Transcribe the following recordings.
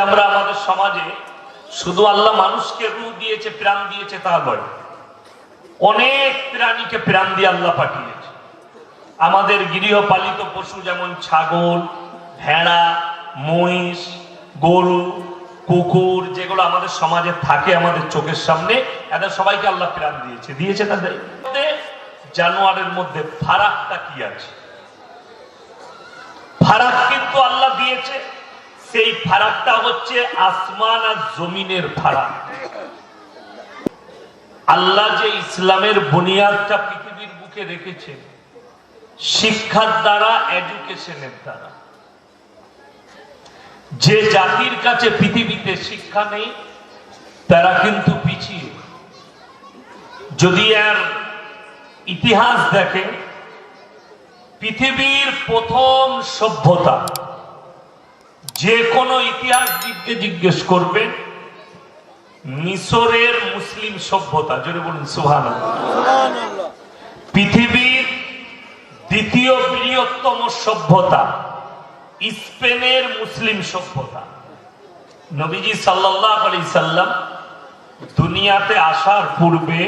আমরা আমাদের সমাজে শুধু আল্লাহ মানুষকে রূহ দিয়েছে, প্রাণ দিয়েছে তা নয়, অনেক প্রাণীকে প্রাণ দিয়ে আল্লাহ পাঠিয়েছে। আমাদের গৃহপালিত পশু যেমন ছাগল, ভেড়া, মহিষ, গরু, কুকুর, যেগুলো আমাদের সমাজে থাকে আমাদের চোখের সামনে, এদের সবাইকে আল্লাহ প্রাণ দিয়েছে। দিয়েছে না? জানোয়ারের মধ্যে ফারাকটা কি আছে? ফারাক কিন্তু আল্লাহ দিয়েছে। সেই ফারাকটা হচ্ছে আসমান আর জমিনের ফারাক। আল্লাহ যে ইসলামের বুনিয়াদটা পৃথিবীর বুকে রেখেছেন শিক্ষার দ্বারা, এডুকেশনের দ্বারা। যে জাতির কাছে পৃথিবীতে শিক্ষা নেই তারা কিন্তু পিছিয়ে। যদি এর ইতিহাস দেখেন, পৃথিবীর প্রথম সভ্যতা, যে কোনো ইতিহাসবিদকে জিজ্ঞেস করবেন, মিশরের মুসলিম সভ্যতা। জোরে বলুন সুবহানাল্লাহ। পৃথিবীর দ্বিতীয় বৃহত্তম সভ্যতা স্পেনের মুসলিম সভ্যতা। নবীজি সাল্লাল্লাহু আলাইহি সাল্লাম দুনিয়াতে আসার পূর্বে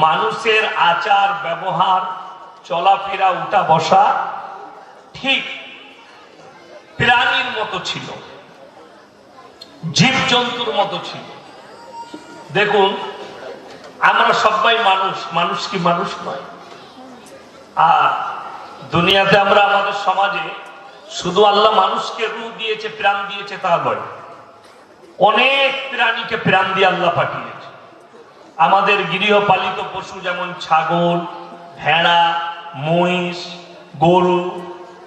মানুষের আচার ব্যবহার, চলাফেরা, উঠা বসা ঠিক প্রাণীর মতো ছিল, জীবজন্তুর মতো ছিল। দেখুন, আমরা সবাই মানুষ, মানুষ কি মানুষ নয়? আর দুনিয়াতে আমরা আমাদের সমাজে শুধু আল্লাহ মানুষকে রূহ দিয়েছে, প্রাণ দিয়েছে তা নয়, অনেক প্রাণীকে প্রাণ দিয়ে আল্লাহ পাঠিয়েছে। আমাদের গৃহপালিত পশু যেমন ছাগল, ভেড়া, মহিষ, গরু,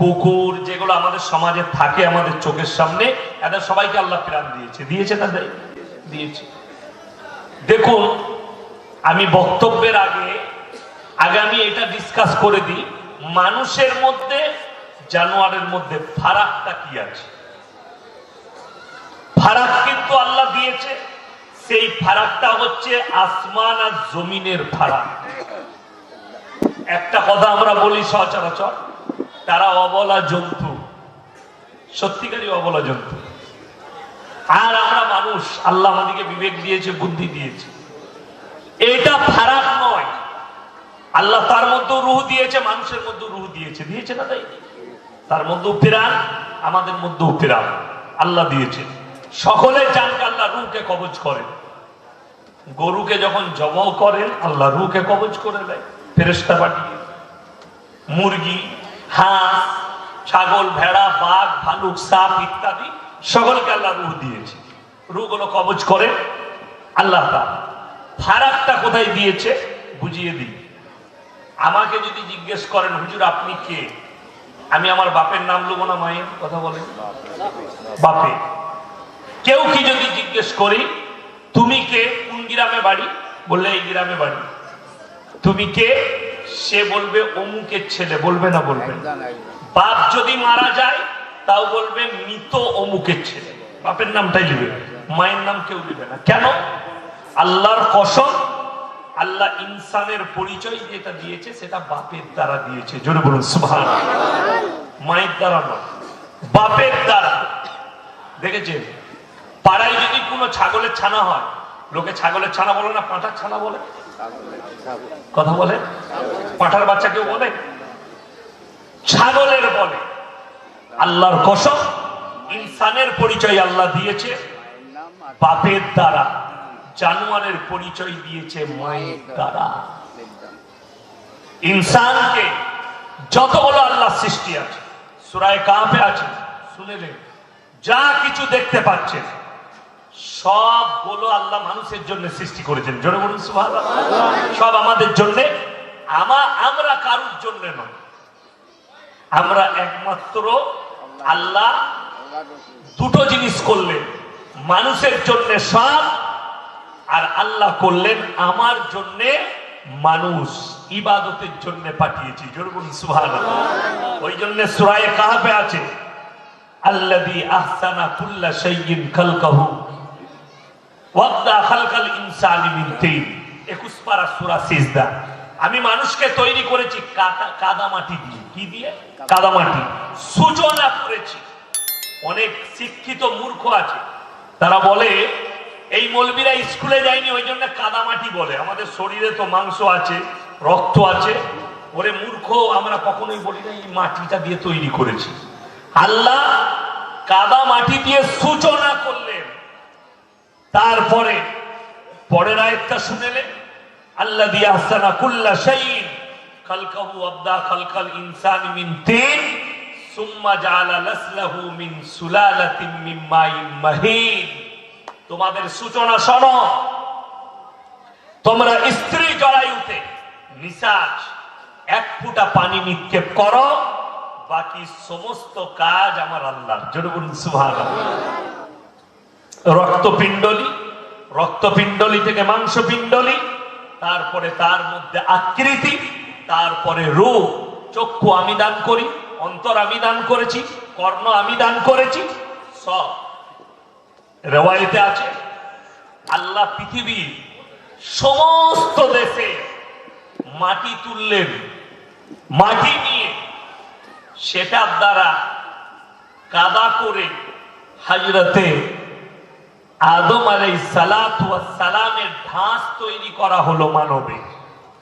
কুকুর, যেগুলো আমাদের সমাজে থাকে আমাদের চোখের সামনে, এদের সবাইকে আল্লাহ প্রাণ দিয়েছে। দিয়েছে না? দিয়েছে। দেখুন, আমি বক্তব্যের আগে আমি এটা ডিসকাস করে দিই, মানুষের মধ্যে জানোয়ারের মধ্যে ফারাকটা কি আছে? ফারাক কিন্তু আল্লাহ দিয়েছে। সেই ফারাকটা হচ্ছে আসমান আর জমিনের ফারাক। একটা কথা আমরা বলি সচরাচর, তারা অবলা জন্তু, সত্যিকারই অবলা জন্তু। আর আমরা মানুষ, আল্লাহ আমাদেরকে বিবেক দিয়েছে, বুদ্ধি দিয়েছে। এটা ফারাক নয়। আল্লাহ তার মধ্যে রূহ দিয়েছে, মানুষের মধ্যে রূহ দিয়েছে। দিয়েছে না? তাই তার মধ্যেও প্রাণ, আমাদের মধ্যেও প্রাণ আল্লাহ দিয়েছে। সকলে জানকে আল্লাহ রূহকে কবজ করেন। গরুকে যখন জবাহ করেন আল্লাহ রূহকে কবজ করে দেয় ফেরেশতা পাঠিয়ে। মুরগি, হাঁস, ছাগল, ভেড়া, বাঘ, ভালুক, সাপ ইত্যাদি সকলকে আল্লাহ রূহ দিয়েছে। রূহগুলো কবজ করে আল্লাহ। তাআলা ফারাকটা কোথায় দিয়েছে বুঝিয়ে দিই। আমাকে যদি জিজ্ঞেস করেন, হুজুর আপনি কে? আমি আমার বাপের নাম লব না মায়ের? কথা বলেন। বাপে। কেউ কি যদি জিজ্ঞেস করি, তুমি কে? কোন গ্রামে বাড়ি? বললে এই গ্রামে বাড়ি। তুমি কে? সে বলবে অমুকের ছেলে। বলবে না? বলবে। বাপ যদি মারা যায় তাও বলবে মৃত অমুকের ছেলে, বাপের নামটাই নেবে, মায়ের নাম কেউ নেবে না। কেন? আল্লাহর কসম, আল্লাহ ইনসানের পরিচয় যেটা দিয়েছে সেটা বাপের দ্বারা দিয়েছে। জোরে বলুন সুবহানাল্লাহ। মায়ের দ্বারা নয়, বাপের দ্বারা। দেখেছেন, পাড়ায় যদি কোনো ছাগলের ছানা হয়, লোকে ছাগলের ছানা বলে না, পাঁঠার ছানা বলে। কথা বলে? পাঁঠার বাচ্চা কেউ বলে? ছাগলের বলে। আল্লাহর কসম, ইনসানের পরিচয় আল্লাহ দিয়েছে বাপের দ্বারা, জানোয়ারের পরিচয় দিয়েছে মায়ের দ্বারা। ইনসানকে যতগুলো আল্লাহ সৃষ্টি আছে, সূরা কাহফে আছে, শুনেলেন, যা কিছু দেখতে পাচ্ছেন সবগুলো আল্লাহ মানুষের জন্য সৃষ্টি করেছেন। জোরে বলুন সুবহানাল্লাহ। সব আমাদের জন্য, আমরা কারুর জন্য নয়। আমরা একমাত্র আল্লাহ দুটো জিনিস করলেন, মানুষের জন্য সব, আর আল্লাহ করলেন আমার জন্য মানুষ, ইবাদতের জন্য পাঠিয়েছি। জোরে বলুন সুবহানাল্লাহ। ওই জন্য সূরা কাহফে আছে, আল্লাযী আহসানা কুল্লা শাইইন খালকাহু ওয়াবদা খালকাল ইনসানি মিন তিন। 21 পারা সূরা সিজদা। আমি মানুষকে তৈরি করেছি কাদা মাটি দিয়ে। কি দিয়ে? কাদা মাটি। সূচনা করেছি। অনেক শিক্ষিত মূর্খ আছে, তারা বলে এই মৌলবীরা স্কুলে যায়নি ওই জন্য কাদামাটি বলে, আমাদের শরীরে তো মাংস আছে, রক্ত আছে। ওরে মূর্খ, আমরা কখনোই বলি না এই মাটিটা দিয়ে তৈরি করেছি। আল্লাহ কাদা মাটি দিয়ে সূচনা করলেন, তারপরে পরের আয়াতটা শুনেলেন, আল্লাযী আহসানা কুল্লা শাইইন খালকাহু আবদা খালকাল ইনসানি মিন তিন সুম্মা জাআলা লাসলাহু মিন সুলালাতিন মিন মাইন মাহিন। তোমাদের সূচনা শোনো, তোমরা স্ত্রী জরায়ুতে নিঃশ্বাস এক ফোঁটা পানি নিক্ষেপ করো, বাকি সমস্ত কাজ আমার আল্লাহর। জোরে বলুন সুবহানাল্লাহ। রক্তপিণ্ডলি, রক্তপিণ্ডলি থেকে মাংসপিণ্ডলি, তারপরে তার মধ্যে আকৃতি, তারপরে রূপ। চক্ষু আমি দান করি, অন্তর আমি দান করেছি, কর্ণ আমি দান করেছি। সব রেওয়ায়েতে আছে আল্লাহ পৃথিবীর সমস্ত দেশে মাটি তুললেন, মাটি নিয়ে সেটার দ্বারা কাদা করে হযরতে আদম আলাইহিস সালাতু ওয়াস সালামের ঢাস তৈরি করা হলো মানবের।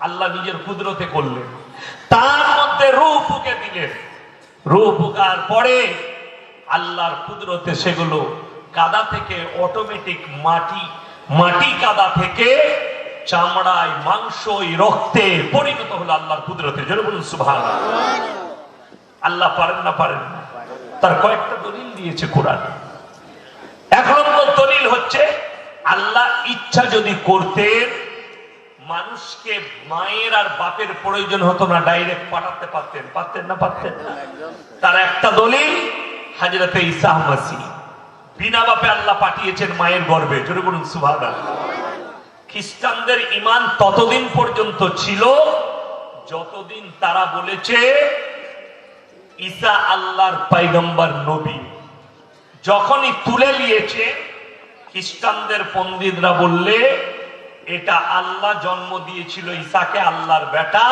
আল্লাহ নিজের কুদরতে করলেন, তার মধ্যে রূহ ফুঁকে দিলেন। রূহ ফুঁকার পরে আল্লাহর কুদরতে সেগুলো কাদা থেকে অটোমেটিক মাটি, মাটি কাদা থেকে চামড়ায়, মাংসই, রক্তে পরিণত হলো আল্লাহর কুদরতে। জোরে বলুন সুবহানাল্লাহ। আল্লাহ পারেন না? পারেন না। তার কয়েকটা দলিল দিয়েছে কোরআনে। এক নম্বর দলিল হচ্ছে আল্লাহ ইচ্ছা যদি করতেন মানুষকে মায়ের আর বাপের প্রয়োজন হতো না, ডাইরেক্ট পাঠাতে পারতেন। পারতেন না? পারতেন না। তার একটা দলিল হযরতে ঈসা মাসিহ, বিনা বাপে আল্লাহ পাঠিয়েছেন মায়ের গর্ভে। জোরে বলুন সুবহানাল্লাহ। খ্রিস্টানদের ঈমান ততদিন পর্যন্ত ছিল যতদিন তারা বলেছে ঈসা আল্লাহর পয়গম্বর নবী। যখনই তুলে নিয়েছে খ্রিস্টানদের পণ্ডিতরা বললে এটা আল্লাহ জন্ম দিয়েছিল ঈসাকে, আল্লাহর বেটা,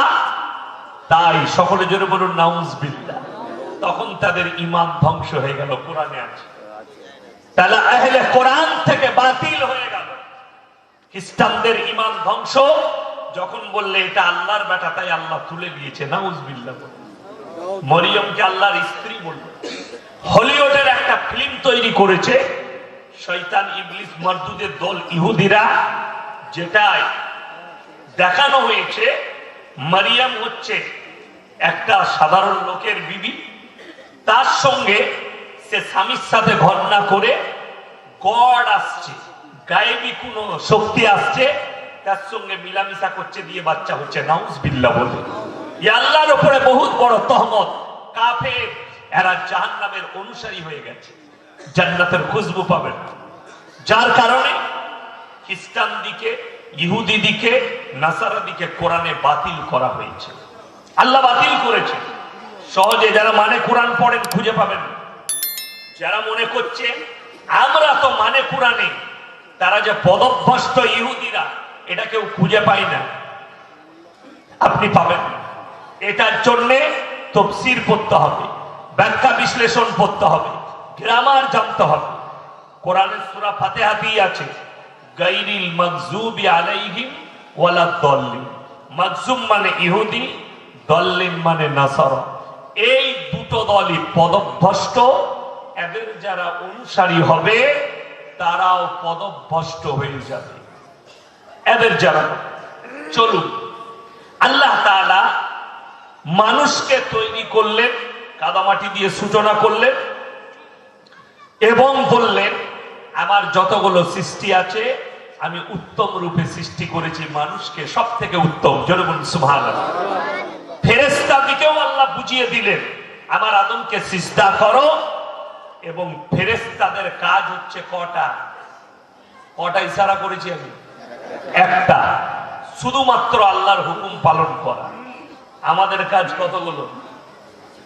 তাই সকলে জোরে বলুন নাউজুবিল্লাহ। তখন তাদের ঈমান ধ্বংস হয়ে গেল। কোরআনে আছে, তাহলে আহলে কোরআন থেকে বাতিল হয়ে গেল। খ্রিস্টানদের ঈমান ধ্বংস যখন বললে এটা আল্লাহর বেটা, তাই আল্লাহ তুলে দিয়েছে। নাউজুবিল্লাহ। মরিয়মকে আল্লাহর স্ত্রী বলল। হলিউডের একটা ফিল্ম তৈরি করেছে শয়তান ইবলিস মারদুদের দল ইহুদিরা, যেটায় দেখানো হয়েছে মারিয়াম হচ্ছে একটা সাধারণ লোকের বিবি, তার সঙ্গে সে স্বামীর সাথে ঘটনা করে গড আসছে, গায়েবী কোন শক্তি আসছে, তার সঙ্গে মিলামিশা করছে, দিয়ে বাচ্চা হচ্ছে। নাউজুবিল্লাহ বলে আল্লাহর উপরে বহুত বড় তহমত। কাফের, এরা জাহান্নামের অনুসারী হয়ে গেছে, জান্নাতের খুশবু পাবেন। যার কারণে খ্রিস্টান দিকে, ইহুদি দিকে, নাসারা দিকে কোরআনে বাতিল করা হয়েছে। আল্লাহ বাতিল করেছে। সহজে যারা মানে কোরআন পড়েন খুঁজে পাবেন। যারা মনে করছে আমরা তো মানে কোরআনে, তারা যে পদভ্রষ্ট ইহুদিরা, এটা কেউ খুঁজে পায় না, আপনি পাবেন। এটার জন্যে তাফসীর পড়তে হবে, ব্যাখ্যা বিশ্লেষণ পড়তে হবে, গ্রামার জানতে হবে। কোরআনের সূরা ফাতিহাতেই আছে গায়রিল মাগযুবি আলাইহিম ওয়ালাদ-দাল্লিন। মাগযুব মানে ইহুদি, দাল্লিন মানে নাসারা। এই দুটো দলই পদভ্রষ্ট। এদের যারা অনুসারী হবে তারাও পদভ্রষ্ট হয়ে যাবে। এদের যারা চলুন, আল্লাহ তাআলা মানুষকে তৈরি করলেন, কাদামাটি দিয়ে সূচনা করলেন এবং বললেন আমার যতগুলো সৃষ্টি আছে আমি উত্তম রূপে সৃষ্টি করেছি মানুষকে, সব থেকে উত্তম। জোরে বলুন সুবহানাল্লাহ। ফেরেশতাদেরকেও আল্লাহ বুঝিয়ে দিলেন আমার আদমকে সিজদা করো, এবং ফেরেশতাদের কাজ হচ্ছে কটা? কটা ইশারা করেছি আমি? একটা, শুধুমাত্র আল্লাহর হুকুম পালন করা। আমাদের কাজ কতগুলো?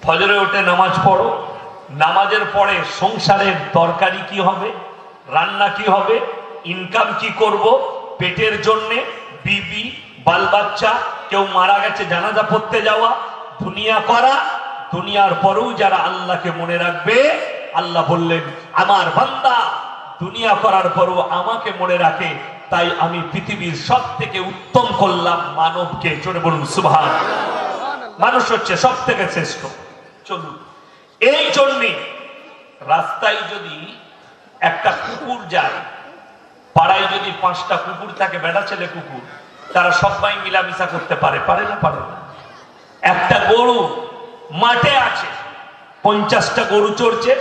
ফজরে উঠে নামাজ পড়ো, নামাজের পরে সংসারের তরকারি কি হবে, রান্না কি হবে, ইনকাম কি করব, পেটের জন্যে বিবি, বাল বাচ্চা, কেউ মারা গেছে জানাজা পড়তে যাওয়া, দুনিয়া করা। দুনিয়ার পরেও যারা আল্লাহকে মনে রাখবে আল্লাহ বললেন আমার বান্দা দুনিয়া করার পরও আমাকে মনে রাখে, তাই আমি পৃথিবীর সব থেকে উত্তম করলাম মানবকে। জোরে বলুন সুবহানাল্লাহ। মানুষ হচ্ছে সব থেকে শ্রেষ্ঠ। চলুন, এই জন্যে রাস্তায় যদি একটা কুকুর যায়, পাড়ায় যদি 5টা কুকুর থাকে, বেটা ছেলে কুকুর, তারা সবাই মিলামিশা করতে পারে? পারে না? পারে না। একটা গরু মাঠে আছে, 50টা গরু চড়ছে,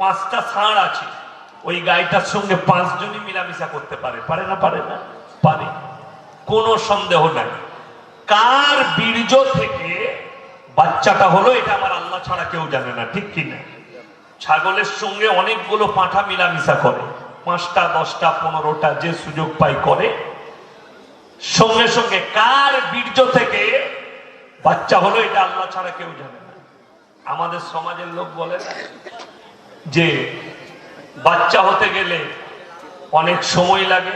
5টা ষাঁড় আছে, ওই গাইটার সঙ্গে 5 জনই মিলামিশা করতে পারে? পারে না? পারে না? পারে। কোনো সন্দেহ নাই। কার বীর্য থেকে বাচ্চাটা হলো এটা আমার আল্লাহ ছাড়া কেউ জানে না, ঠিক কিনা? ছাগলের সঙ্গে অনেকগুলো পাঁঠা মিলামিশা করে, 5টা 10টা 15টা যে সুযোগ পাই করে। সঙ্গে সঙ্গে কার বীর্য থেকে বাচ্চা হলো এটা আল্লাহ ছাড়া কেউ জানে না। আমাদের সমাজের লোক বলে না যে বাচ্চা হতে গেলে অনেক সময় লাগে,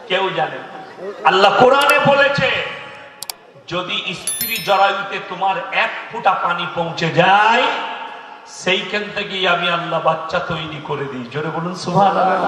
কেউ জানে না। আল্লাহ কোরআনে বলেছে যদি স্ত্রী জরায়ুতে তোমার 1 ফোঁটা পানি পৌঁছে যায়, সেইখান থেকেই আমি আল্লাহ বাচ্চা তৈরি করে দিই। জোরে বলুন সুবহানাল্লাহ।